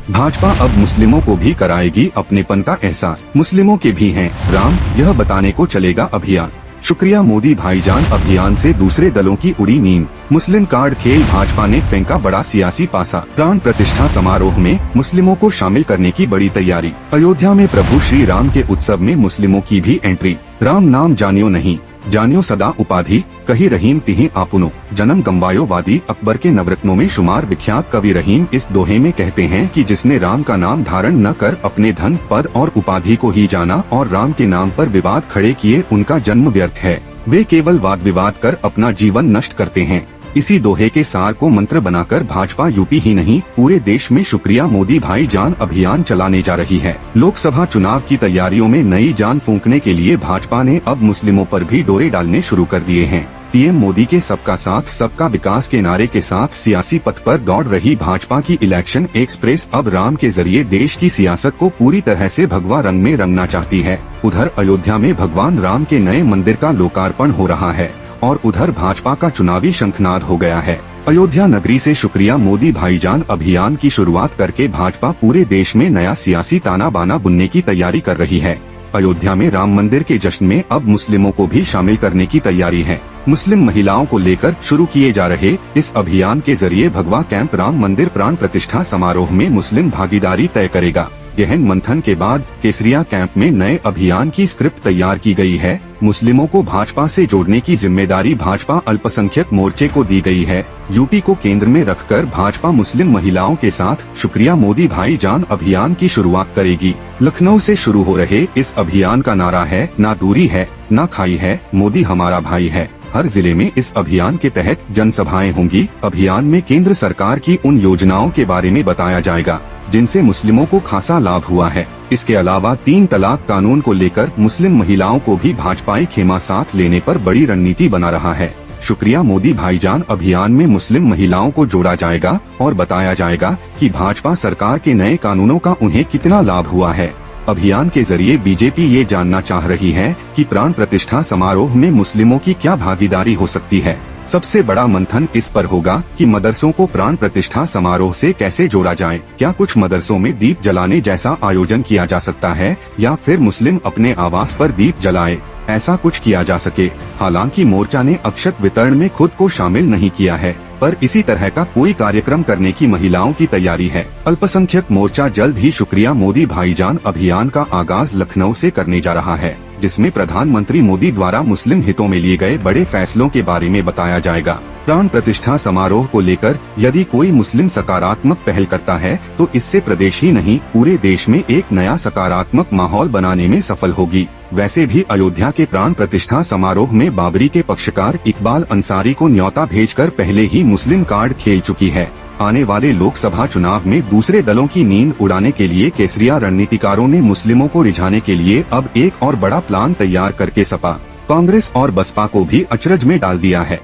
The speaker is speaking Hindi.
भाजपा अब मुस्लिमों को भी कराएगी अपनेपन का एहसास। मुस्लिमों के भी हैं राम, यह बताने को चलेगा अभियान। शुक्रिया मोदी भाईजान अभियान से दूसरे दलों की उड़ी नींद। मुस्लिम कार्ड खेल भाजपा ने फेंका बड़ा सियासी पासा। प्राण प्रतिष्ठा समारोह में मुस्लिमों को शामिल करने की बड़ी तैयारी। अयोध्या में प्रभु श्री राम के उत्सव में मुस्लिमों की भी एंट्री। राम नाम जानियो नहीं, जानियो सदा उपाधि, कही रहीम तिहि आपुनो, जन्म गंवायो वादी। अकबर के नवरत्नों में शुमार विख्यात कवि रहीम इस दोहे में कहते हैं कि जिसने राम का नाम धारण न कर अपने धन पद और उपाधि को ही जाना और राम के नाम पर विवाद खड़े किए, उनका जन्म व्यर्थ है। वे केवल वाद विवाद कर अपना जीवन नष्ट करते हैं। इसी दोहे के सार को मंत्र बनाकर भाजपा यूपी ही नहीं पूरे देश में शुक्रिया मोदी भाईजान अभियान चलाने जा रही है। लोकसभा चुनाव की तैयारियों में नई जान फूंकने के लिए भाजपा ने अब मुस्लिमों पर भी डोरे डालने शुरू कर दिए हैं। पीएम मोदी के सबका साथ सबका विकास के नारे के साथ सियासी पथ पर दौड़ रही भाजपा की इलेक्शन एक्सप्रेस अब राम के जरिए देश की सियासत को पूरी तरह से भगवा रंग में रंगना चाहती है। उधर अयोध्या में भगवान राम के नए मंदिर का लोकार्पण हो रहा है और उधर भाजपा का चुनावी शंखनाद हो गया है। अयोध्या नगरी से शुक्रिया मोदी भाईजान अभियान की शुरुआत करके भाजपा पूरे देश में नया सियासी ताना बाना बुनने की तैयारी कर रही है। अयोध्या में राम मंदिर के जश्न में अब मुस्लिमों को भी शामिल करने की तैयारी है। मुस्लिम महिलाओं को लेकर शुरू किए जा रहे इस अभियान के जरिए भगवा कैंप राम मंदिर प्राण प्रतिष्ठा समारोह में मुस्लिम भागीदारी तय करेगा। गहन मंथन के बाद केसरिया कैंप में नए अभियान की स्क्रिप्ट तैयार की गई है। मुस्लिमों को भाजपा से जोड़ने की जिम्मेदारी भाजपा अल्पसंख्यक मोर्चे को दी गई है। यूपी को केंद्र में रखकर भाजपा मुस्लिम महिलाओं के साथ शुक्रिया मोदी भाईजान अभियान की शुरुआत करेगी। लखनऊ से शुरू हो रहे इस अभियान का नारा है, ना दूरी है ना खाई है, मोदी हमारा भाई है। हर जिले में इस अभियान के तहत जनसभाएं होंगी। अभियान में केंद्र सरकार की उन योजनाओं के बारे में बताया जाएगा जिनसे मुस्लिमों को खासा लाभ हुआ है। इसके अलावा 3 तलाक कानून को लेकर मुस्लिम महिलाओं को भी भाजपाई खेमा साथ लेने पर बड़ी रणनीति बना रहा है। शुक्रिया मोदी भाईजान अभियान में मुस्लिम महिलाओं को जोड़ा जाएगा और बताया जाएगा कि भाजपा सरकार के नए कानूनों का उन्हें कितना लाभ हुआ है। अभियान के जरिए बीजेपी ये जानना चाह रही है कि प्राण प्रतिष्ठा समारोह में मुस्लिमों की क्या भागीदारी हो सकती है। सबसे बड़ा मंथन इस पर होगा कि मदरसों को प्राण प्रतिष्ठा समारोह से कैसे जोड़ा जाए। क्या कुछ मदरसों में दीप जलाने जैसा आयोजन किया जा सकता है या फिर मुस्लिम अपने आवास पर दीप जलाए, ऐसा कुछ किया जा सके। हालांकि मोर्चा ने अक्षत वितरण में खुद को शामिल नहीं किया है, पर इसी तरह का कोई कार्यक्रम करने की महिलाओं की तैयारी है। अल्पसंख्यक मोर्चा जल्द ही शुक्रिया मोदी भाईजान अभियान का आगाज लखनऊ से करने जा रहा है, जिसमें प्रधानमंत्री मोदी द्वारा मुस्लिम हितों में लिए गए बड़े फैसलों के बारे में बताया जाएगा। प्राण प्रतिष्ठा समारोह को लेकर यदि कोई मुस्लिम सकारात्मक पहल करता है तो इससे प्रदेश ही नहीं पूरे देश में एक नया सकारात्मक माहौल बनाने में सफल होगी। वैसे भी अयोध्या के प्राण प्रतिष्ठा समारोह में बाबरी के पक्षकार इकबाल अंसारी को न्योता भेजकर पहले ही मुस्लिम कार्ड खेल चुकी है। आने वाले लोकसभा चुनाव में दूसरे दलों की नींद उड़ाने के लिए केसरिया रणनीतिकारों ने मुस्लिमों को रिझाने के लिए अब एक और बड़ा प्लान तैयार करके सपा, कांग्रेस और बसपा को भी अचरज में डाल दिया है।